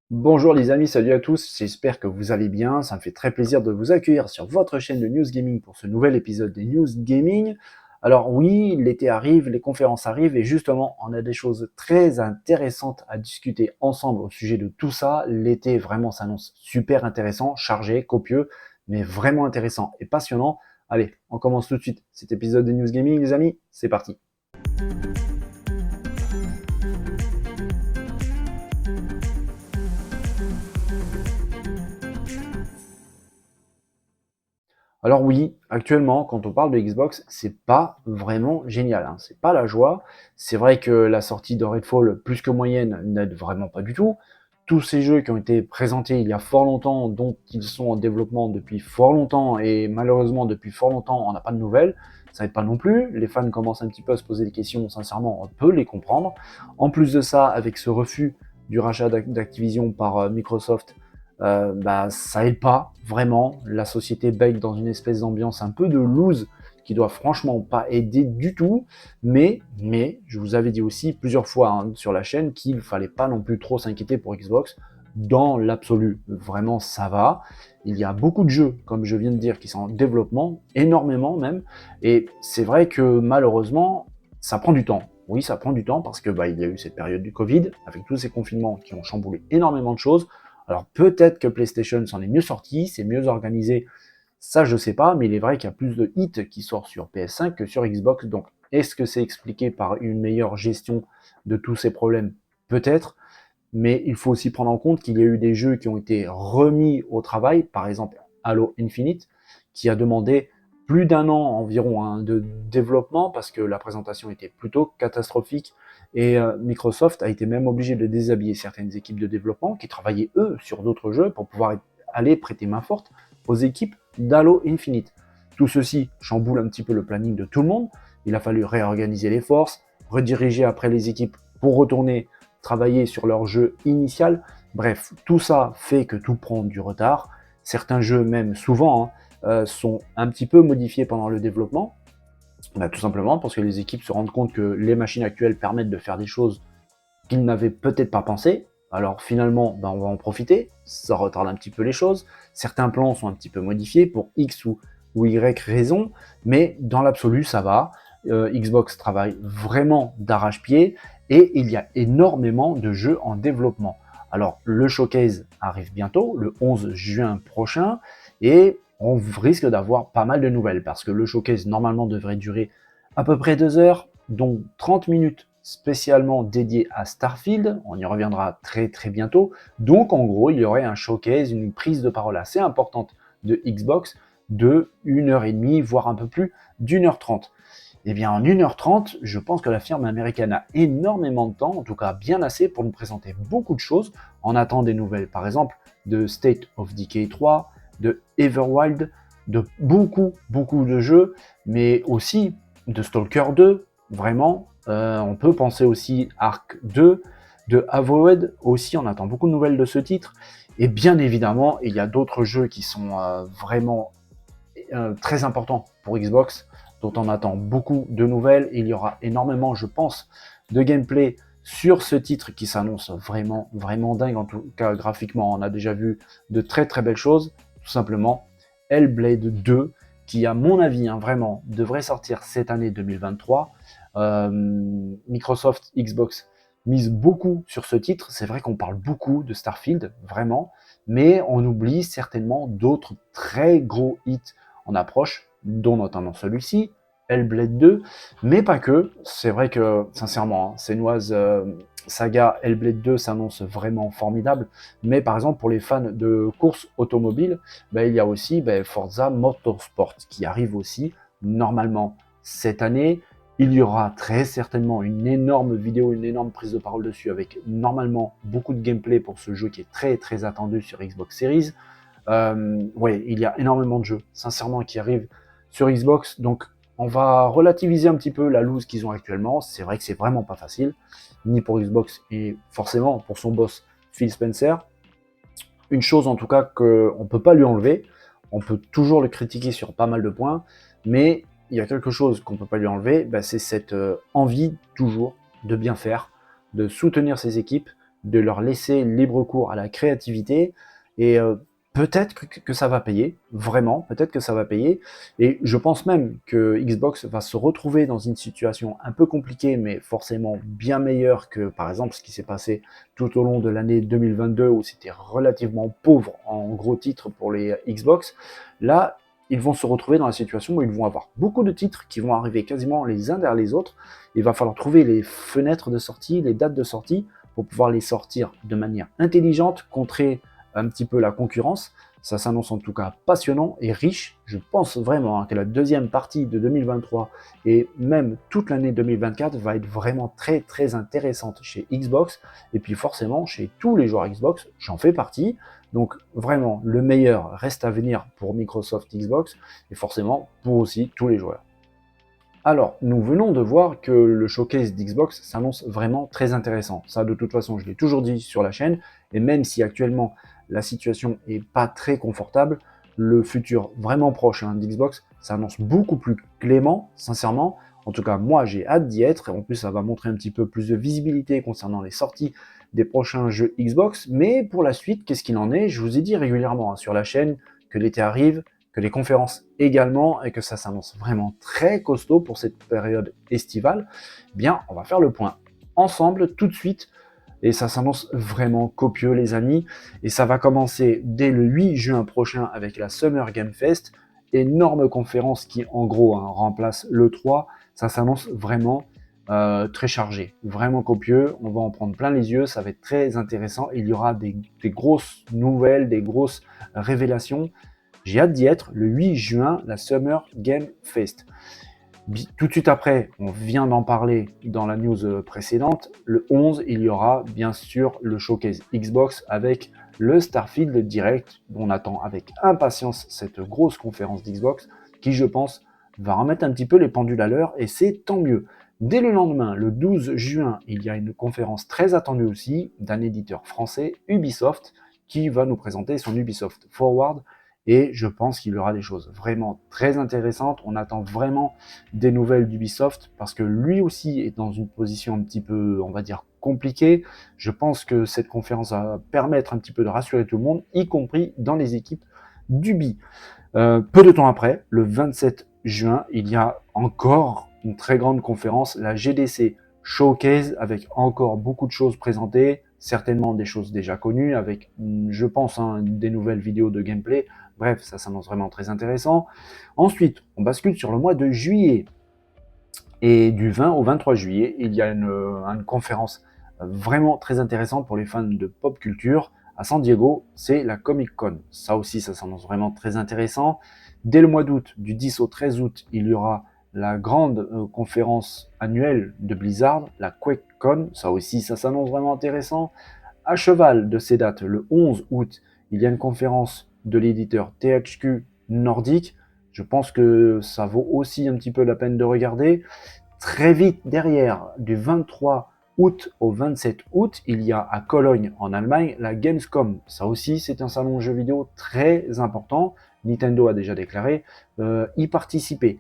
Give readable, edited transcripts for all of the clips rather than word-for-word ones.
Bonjour les amis, salut à tous, j'espère que vous allez bien, ça me fait très plaisir de vous accueillir sur votre chaîne de News Gaming pour ce nouvel épisode des News Gaming. Alors oui, l'été arrive, les conférences arrivent et justement on a des choses très intéressantes à discuter ensemble au sujet de tout ça. L'été vraiment s'annonce super intéressant, chargé, copieux, mais vraiment intéressant et passionnant. Allez, on commence tout de suite cet épisode des News Gaming les amis, c'est parti. Alors oui, actuellement, quand on parle de Xbox, c'est pas vraiment génial, hein. C'est pas la joie. C'est vrai que la sortie de Redfall, plus que moyenne, n'aide vraiment pas du tout. Tous ces jeux qui ont été présentés il y a fort longtemps, dont ils sont en développement depuis fort longtemps, et malheureusement depuis fort longtemps, on n'a pas de nouvelles. Ça aide pas non plus. Les fans commencent un petit peu à se poser des questions, sincèrement, on peut les comprendre. En plus de ça, avec ce refus du rachat d'Activision par Microsoft, ça aide pas vraiment. La société baigne dans une espèce d'ambiance un peu de loose qui doit franchement pas aider du tout. Mais je vous avais dit aussi plusieurs fois sur la chaîne qu'il fallait pas non plus trop s'inquiéter pour Xbox. Dans l'absolu, vraiment ça va. Il y a beaucoup de jeux, comme je viens de dire, qui sont en développement, énormément même. Et c'est vrai que malheureusement, ça prend du temps. Oui, ça prend du temps parce que il y a eu cette période du Covid, avec tous ces confinements qui ont chamboulé énormément de choses. Alors peut-être que PlayStation s'en est mieux sorti, c'est mieux organisé, ça je sais pas, mais il est vrai qu'il y a plus de hits qui sortent sur PS5 que sur Xbox, donc est-ce que c'est expliqué par une meilleure gestion de tous ces problèmes? Peut-être, mais il faut aussi prendre en compte qu'il y a eu des jeux qui ont été remis au travail, par exemple Halo Infinite, qui a demandé plus d'un an environ de développement parce que la présentation était plutôt catastrophique et Microsoft a été même obligé de déshabiller certaines équipes de développement qui travaillaient eux sur d'autres jeux pour pouvoir aller prêter main forte aux équipes d'Halo Infinite. Tout ceci chamboule un petit peu le planning de tout le monde. Il a fallu réorganiser les forces, rediriger après les équipes pour retourner travailler sur leur jeu initial. Bref, tout ça fait que tout prend du retard. Certains jeux, même souvent, sont un petit peu modifiés pendant le développement. Tout simplement parce que les équipes se rendent compte que les machines actuelles permettent de faire des choses qu'ils n'avaient peut-être pas pensé. Alors finalement, on va en profiter, ça retarde un petit peu les choses. Certains plans sont un petit peu modifiés pour X ou Y raison, mais dans l'absolu, ça va. Xbox travaille vraiment d'arrache-pied et il y a énormément de jeux en développement. Alors le showcase arrive bientôt, le 11 juin prochain, et on risque d'avoir pas mal de nouvelles parce que le showcase normalement devrait durer à peu près 2 heures, dont 30 minutes spécialement dédiées à Starfield. On y reviendra très très bientôt. Donc en gros, il y aurait un showcase, une prise de parole assez importante de Xbox de 1h30, voire un peu plus d'1h30. Eh bien, en 1h30, je pense que la firme américaine a énormément de temps, en tout cas bien assez, pour nous présenter beaucoup de choses. On attend des nouvelles, par exemple, de State of Decay 3, de Everwild, de beaucoup de jeux, mais aussi de Stalker 2, vraiment. On peut penser aussi Ark 2, de Avowed aussi, on attend beaucoup de nouvelles de ce titre. Et bien évidemment, il y a d'autres jeux qui sont vraiment très importants pour Xbox, dont on attend beaucoup de nouvelles. Il y aura énormément, je pense, de gameplay sur ce titre qui s'annonce vraiment dingue. En tout cas, graphiquement, on a déjà vu de très belles choses. Tout simplement, Hellblade 2, qui, à mon avis, vraiment, devrait sortir cette année 2023. Microsoft, Xbox mise beaucoup sur ce titre. C'est vrai qu'on parle beaucoup de Starfield, vraiment, mais on oublie certainement d'autres très gros hits en approche, dont notamment celui-ci, Hellblade 2, mais pas que. C'est vrai que, sincèrement, Senua's saga Hellblade 2 s'annonce vraiment formidable, mais par exemple, pour les fans de course automobile, il y a aussi Forza Motorsport qui arrive aussi, normalement, cette année. Il y aura très certainement une énorme vidéo, une énorme prise de parole dessus, avec normalement beaucoup de gameplay pour ce jeu qui est très attendu sur Xbox Series. Ouais, il y a énormément de jeux, sincèrement, qui arrivent sur Xbox. Donc, on va relativiser un petit peu la loose qu'ils ont actuellement. C'est vrai que c'est vraiment pas facile, ni pour Xbox et forcément pour son boss Phil Spencer. Une chose en tout cas qu'on ne peut pas lui enlever, on peut toujours le critiquer sur pas mal de points, mais il y a quelque chose qu'on ne peut pas lui enlever, c'est cette envie toujours de bien faire, de soutenir ses équipes, de leur laisser libre cours à la créativité et peut-être que ça va payer, vraiment, peut-être que ça va payer. Et je pense même que Xbox va se retrouver dans une situation un peu compliquée, mais forcément bien meilleure que, par exemple, ce qui s'est passé tout au long de l'année 2022, où c'était relativement pauvre en gros titres pour les Xbox. Là, ils vont se retrouver dans la situation où ils vont avoir beaucoup de titres qui vont arriver quasiment les uns derrière les autres. Il va falloir trouver les fenêtres de sortie, les dates de sortie, pour pouvoir les sortir de manière intelligente, contrer un petit peu la concurrence. Ça s'annonce en tout cas passionnant et riche. Je pense vraiment que la deuxième partie de 2023 et même toute l'année 2024 va être vraiment très très intéressante chez Xbox et puis forcément chez tous les joueurs Xbox, j'en fais partie. Donc vraiment le meilleur reste à venir pour Microsoft Xbox et forcément pour aussi tous les joueurs. Alors, nous venons de voir que le showcase d'Xbox s'annonce vraiment très intéressant. Ça, de toute façon, je l'ai toujours dit sur la chaîne, et même si actuellement la situation est pas très confortable, le futur vraiment proche d'Xbox s'annonce beaucoup plus clément, sincèrement. En tout cas, moi, j'ai hâte d'y être, et en plus, ça va montrer un petit peu plus de visibilité concernant les sorties des prochains jeux Xbox. Mais pour la suite, qu'est-ce qu'il en est? Je vous ai dit régulièrement sur la chaîne que l'été arrive, que les conférences également, et que ça s'annonce vraiment très costaud pour cette période estivale. Eh bien, on va faire le point ensemble tout de suite, et ça s'annonce vraiment copieux les amis, et ça va commencer dès le 8 juin prochain avec la Summer Game Fest, énorme conférence qui en gros remplace l'E3, ça s'annonce vraiment très chargé, vraiment copieux, on va en prendre plein les yeux, ça va être très intéressant, il y aura des grosses nouvelles, des grosses révélations. J'ai hâte d'y être le 8 juin, la Summer Game Fest. Tout de suite après, on vient d'en parler dans la news précédente, le 11, il y aura bien sûr le showcase Xbox avec le Starfield Direct, dont on attend avec impatience cette grosse conférence d'Xbox, qui je pense va remettre un petit peu les pendules à l'heure, et c'est tant mieux. Dès le lendemain, le 12 juin, il y a une conférence très attendue aussi d'un éditeur français, Ubisoft, qui va nous présenter son Ubisoft Forward, et je pense qu'il y aura des choses vraiment très intéressantes. On attend vraiment des nouvelles d'Ubisoft parce que lui aussi est dans une position un petit peu, on va dire, compliquée. Je pense que cette conférence va permettre un petit peu de rassurer tout le monde, y compris dans les équipes d'Ubi. Peu de temps après, le 27 juin, il y a encore une très grande conférence, la GDC Showcase, avec encore beaucoup de choses présentées, certainement des choses déjà connues, avec, je pense, des nouvelles vidéos de gameplay. Bref, ça s'annonce vraiment très intéressant. Ensuite, on bascule sur le mois de juillet. Et du 20 au 23 juillet, il y a une conférence vraiment très intéressante pour les fans de pop culture. À San Diego, c'est la Comic Con. Ça aussi, ça s'annonce vraiment très intéressant. Dès le mois d'août, du 10 au 13 août, il y aura la grande conférence annuelle de Blizzard, la QuakeCon. Ça aussi, ça s'annonce vraiment intéressant. À cheval de ces dates, le 11 août, il y a une conférence de l'éditeur THQ Nordic. Je pense que ça vaut aussi un petit peu la peine de regarder. Très vite derrière, du 23 août au 27 août, il y a à Cologne, en Allemagne, la Gamescom. Ça aussi, c'est un salon de jeux vidéo très important. Nintendo a déjà déclaré y participer.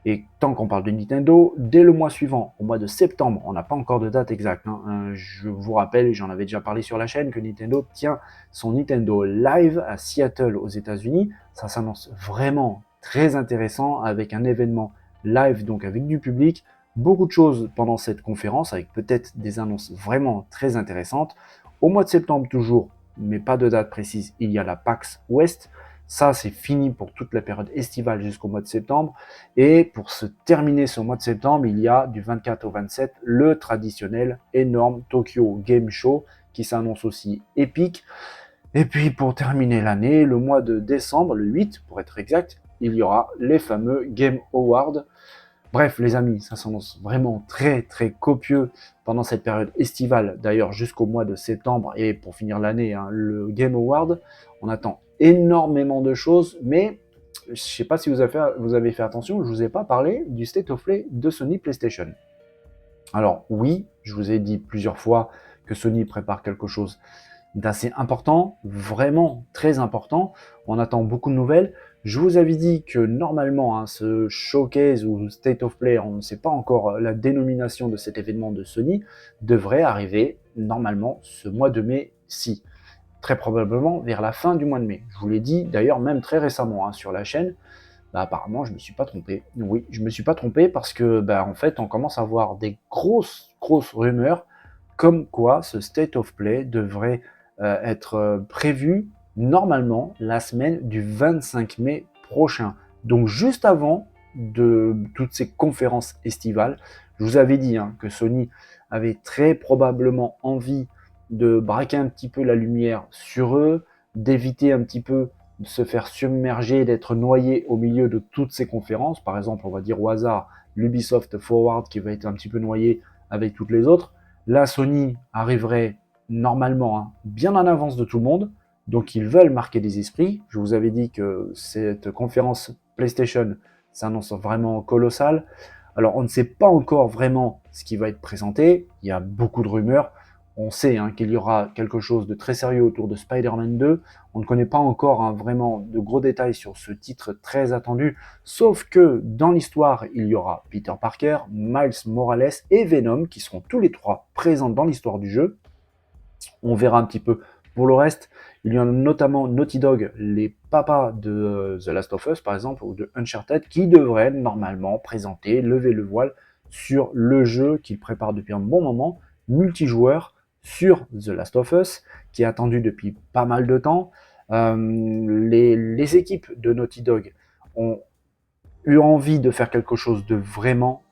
Et tant qu'on parle de Nintendo, dès le mois suivant, au mois de septembre, on n'a pas encore de date exacte, je vous rappelle, j'en avais déjà parlé sur la chaîne, que Nintendo tient son Nintendo Live à Seattle aux États-Unis. Ça s'annonce vraiment très intéressant avec un événement live, donc avec du public, beaucoup de choses pendant cette conférence, avec peut-être des annonces vraiment très intéressantes. Au mois de septembre toujours, mais pas de date précise, il y a la PAX West. Ça, c'est fini pour toute la période estivale jusqu'au mois de septembre. Et pour se terminer ce mois de septembre, il y a du 24 au 27 le traditionnel énorme Tokyo Game Show qui s'annonce aussi épique. Et puis pour terminer l'année, le mois de décembre, le 8 pour être exact, il y aura les fameux Game Awards. Bref, les amis, ça s'annonce vraiment très très copieux pendant cette période estivale, d'ailleurs jusqu'au mois de septembre et pour finir l'année, le Game Award. On attend énormément de choses, mais je ne sais pas si vous avez fait attention, je ne vous ai pas parlé du State of Play de Sony PlayStation. Alors oui, je vous ai dit plusieurs fois que Sony prépare quelque chose d'assez important, vraiment très important. On attend beaucoup de nouvelles. Je vous avais dit que normalement, ce showcase ou State of Play, on ne sait pas encore la dénomination de cet événement de Sony, devrait arriver normalement ce mois de mai-ci. Très probablement vers la fin du mois de mai. Je vous l'ai dit d'ailleurs même très récemment sur la chaîne. Apparemment, je me suis pas trompé. Oui, je me suis pas trompé parce que, en fait, on commence à voir des grosses rumeurs comme quoi ce State of Play devrait être prévu normalement la semaine du 25 mai prochain. Donc juste avant de toutes ces conférences estivales, je vous avais dit que Sony avait très probablement envie de braquer un petit peu la lumière sur eux, d'éviter un petit peu de se faire submerger, d'être noyé au milieu de toutes ces conférences. Par exemple, on va dire au hasard l'Ubisoft Forward qui va être un petit peu noyé avec toutes les autres. Là, Sony arriverait normalement bien en avance de tout le monde, donc ils veulent marquer des esprits. Je vous avais dit que cette conférence PlayStation s'annonce vraiment colossale. Alors, on ne sait pas encore vraiment ce qui va être présenté. Il y a beaucoup de rumeurs. On sait qu'il y aura quelque chose de très sérieux autour de Spider-Man 2. On ne connaît pas encore vraiment de gros détails sur ce titre très attendu, sauf que dans l'histoire, il y aura Peter Parker, Miles Morales et Venom qui seront tous les trois présents dans l'histoire du jeu. On verra un petit peu pour le reste. Il y en a notamment Naughty Dog, les papas de The Last of Us par exemple, ou de Uncharted, qui devraient normalement présenter, lever le voile sur le jeu qu'ils préparent depuis un bon moment, multijoueur, sur The Last of Us, qui est attendu depuis pas mal de temps. Les équipes de Naughty Dog ont eu envie de faire quelque chose de vraiment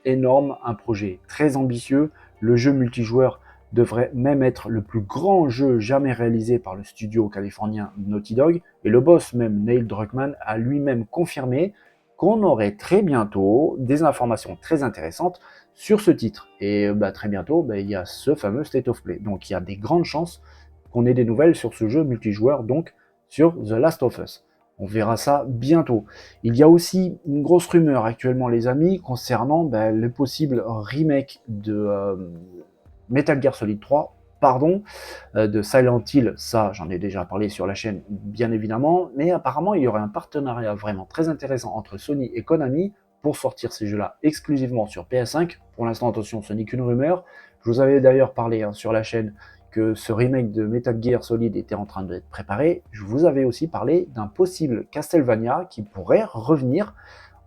énorme, un projet très ambitieux. Le jeu multijoueur devrait même être le plus grand jeu jamais réalisé par le studio californien Naughty Dog, et le boss même, Neil Druckmann, a lui-même confirmé qu'on aurait très bientôt des informations très intéressantes sur ce titre. Et très bientôt, il y a ce fameux State of Play. Donc il y a des grandes chances qu'on ait des nouvelles sur ce jeu multijoueur, donc sur The Last of Us. On verra ça bientôt. Il y a aussi une grosse rumeur actuellement, les amis, concernant le possible remake de Metal Gear Solid 3, de Silent Hill. Ça, j'en ai déjà parlé sur la chaîne, bien évidemment, mais apparemment, il y aurait un partenariat vraiment très intéressant entre Sony et Konami pour sortir ces jeux-là exclusivement sur PS5. Pour l'instant, attention, ce n'est qu'une rumeur. Je vous avais d'ailleurs parlé sur la chaîne que ce remake de Metal Gear Solid était en train d'être préparé. Je vous avais aussi parlé d'un possible Castlevania qui pourrait revenir.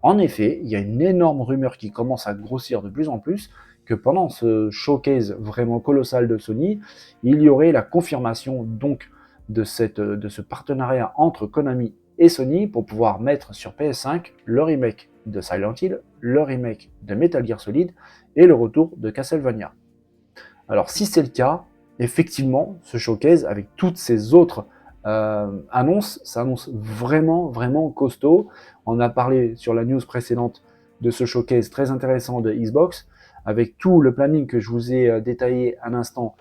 En effet, il y a une énorme rumeur qui commence à grossir de plus en plus, que pendant ce showcase vraiment colossal de Sony, il y aurait la confirmation donc de ce partenariat entre Konami et Sony pour pouvoir mettre sur PS5 le remake de Silent Hill, le remake de Metal Gear Solid et le retour de Castlevania. Alors si c'est le cas, effectivement, ce showcase avec toutes ces autres annonces, ça annonce vraiment costaud. On a parlé sur la news précédente de ce showcase très intéressant de Xbox, avec tout le planning que je vous ai détaillé à l'instant.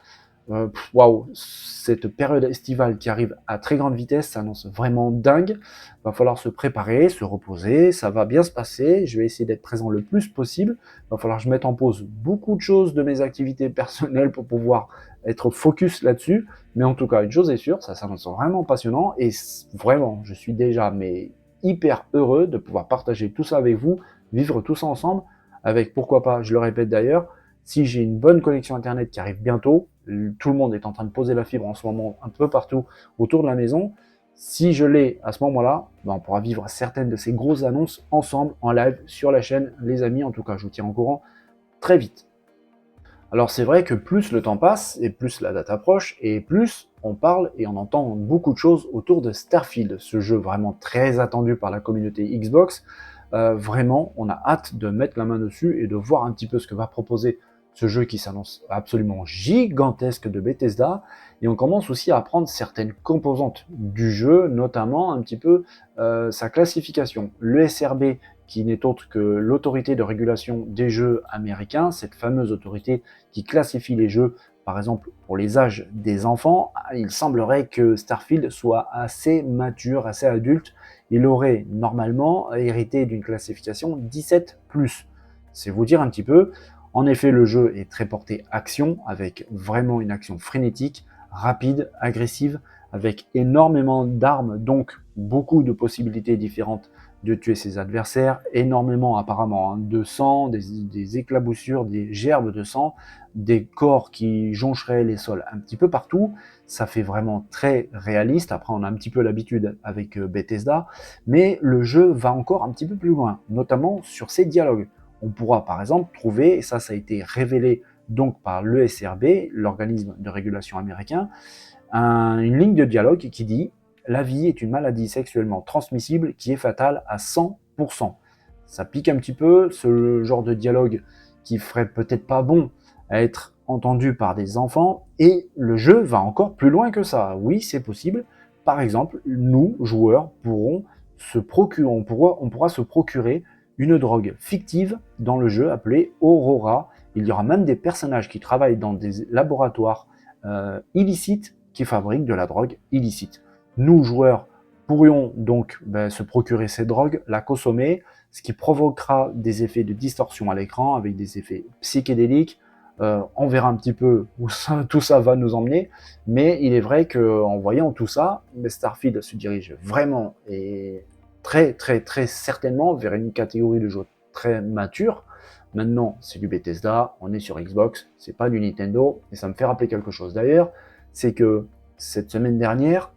Waouh, cette période estivale qui arrive à très grande vitesse, ça annonce vraiment dingue. Va falloir se préparer, se reposer, ça va bien se passer. Je vais essayer d'être présent le plus possible. Va falloir que je mette en pause beaucoup de choses de mes activités personnelles pour pouvoir être focus là-dessus. Mais en tout cas, une chose est sûre, ça s'annonce vraiment passionnant et vraiment, je suis déjà hyper heureux de pouvoir partager tout ça avec vous, vivre tout ça ensemble, avec pourquoi pas, je le répète d'ailleurs, si j'ai une bonne connexion internet qui arrive bientôt, tout le monde est en train de poser la fibre en ce moment un peu partout autour de la maison. Si je l'ai à ce moment-là, on pourra vivre certaines de ces grosses annonces ensemble en live sur la chaîne, les amis. En tout cas, je vous tiens au courant très vite. Alors c'est vrai que plus le temps passe et plus la date approche et plus on parle et on entend beaucoup de choses autour de Starfield, ce jeu vraiment très attendu par la communauté Xbox. Vraiment, on a hâte de mettre la main dessus et de voir un petit peu ce que va proposer ce jeu qui s'annonce absolument gigantesque de Bethesda. Et on commence aussi à apprendre certaines composantes du jeu, notamment un petit peu sa classification. Le SRB, qui n'est autre que l'autorité de régulation des jeux américains, cette fameuse autorité qui classifie les jeux, par exemple pour les âges des enfants. Il semblerait que Starfield soit assez mature, assez adulte. Il aurait normalement hérité d'une classification 17+. C'est vous dire un petit peu. En effet, le jeu est très porté action, avec vraiment une action frénétique, rapide, agressive, avec énormément d'armes, donc beaucoup de possibilités différentes de tuer ses adversaires, énormément apparemment, hein, de sang, des éclaboussures, des gerbes de sang, des corps qui joncheraient les sols un petit peu partout. Ça fait vraiment très réaliste. Après, on a un petit peu l'habitude avec Bethesda, mais le jeu va encore un petit peu plus loin, notamment sur ses dialogues. On pourra par exemple trouver, et ça a été révélé donc par l'ESRB, l'organisme de régulation américain, une ligne de dialogue qui dit « La vie est une maladie sexuellement transmissible qui est fatale à 100%. » Ça pique un petit peu, ce genre de dialogue qui ferait peut-être pas bon à être entendu par des enfants, et le jeu va encore plus loin que ça. Oui, c'est possible. Par exemple, nous, joueurs, pourrons se procurer, on pourra se procurer une drogue fictive dans le jeu appelée Aurora. Il y aura même des personnages qui travaillent dans des laboratoires illicites qui fabriquent de la drogue illicite. Nous, joueurs, pourrions donc se procurer ces drogues, la consommer, ce qui provoquera des effets de distorsion à l'écran avec des effets psychédéliques. On verra un petit peu où tout ça va nous emmener, mais il est vrai qu'en voyant tout ça, Starfield se dirige vraiment et très très très certainement vers une catégorie de jeux très mature. Maintenant, c'est du Bethesda, on est sur Xbox, c'est pas du Nintendo, et ça me fait rappeler quelque chose d'ailleurs, c'est que cette semaine dernière,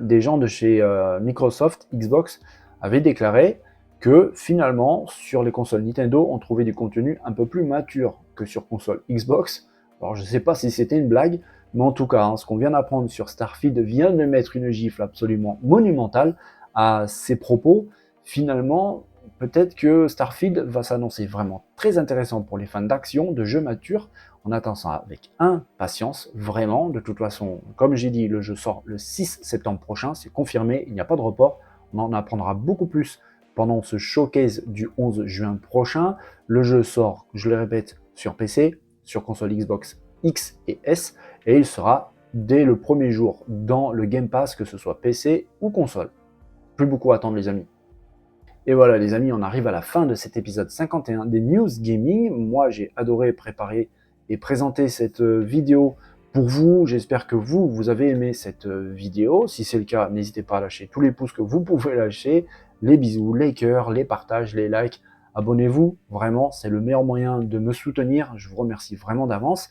des gens de chez Microsoft, Xbox, avaient déclaré que finalement, sur les consoles Nintendo, on trouvait du contenu un peu plus mature que sur console Xbox. Alors je ne sais pas si c'était une blague, mais en tout cas, hein, ce qu'on vient d'apprendre sur Starfield vient de mettre une gifle absolument monumentale à ces propos. Finalement, peut-être que Starfield va s'annoncer vraiment très intéressant pour les fans d'action, de jeux matures. On attend ça avec impatience, vraiment. De toute façon, comme j'ai dit, le jeu sort le 6 septembre prochain, c'est confirmé, il n'y a pas de report. On en apprendra beaucoup plus pendant ce showcase du 11 juin prochain. Le jeu sort, je le répète, sur PC, sur console Xbox X et S, et il sera dès le premier jour dans le Game Pass, que ce soit PC ou console. Plus beaucoup à attendre les amis. Et voilà les amis, on arrive à la fin de cet épisode 51 des News Gaming. Moi j'ai adoré préparer et présenter cette vidéo pour vous. J'espère que vous avez aimé cette vidéo. Si c'est le cas, n'hésitez pas à lâcher tous les pouces que vous pouvez lâcher, les bisous, les cœurs, les partages, les likes. Abonnez-vous, vraiment, c'est le meilleur moyen de me soutenir. Je vous remercie vraiment d'avance.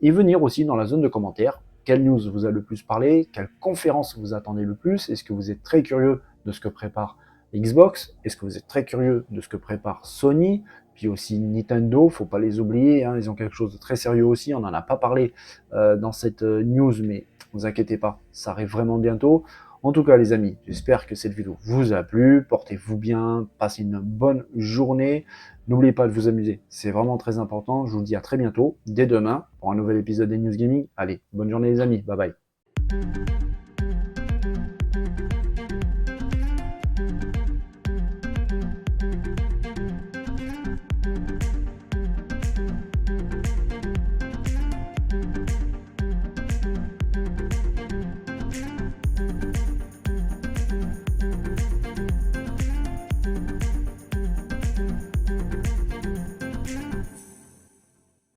Et venir aussi dans la zone de commentaires. Quelle news vous a le plus parlé? Quelle conférence vous attendez le plus? Est-ce que vous êtes très curieux de ce que prépare Xbox? Est-ce que vous êtes très curieux de ce que prépare Sony? Puis aussi Nintendo, faut pas les oublier, hein, ils ont quelque chose de très sérieux aussi, on n'en a pas parlé dans cette news, mais ne vous inquiétez pas, ça arrive vraiment bientôt. En tout cas les amis, j'espère que cette vidéo vous a plu, portez-vous bien, passez une bonne journée, n'oubliez pas de vous amuser, c'est vraiment très important, je vous dis à très bientôt, dès demain, pour un nouvel épisode des News Gaming. Allez, bonne journée les amis, bye bye.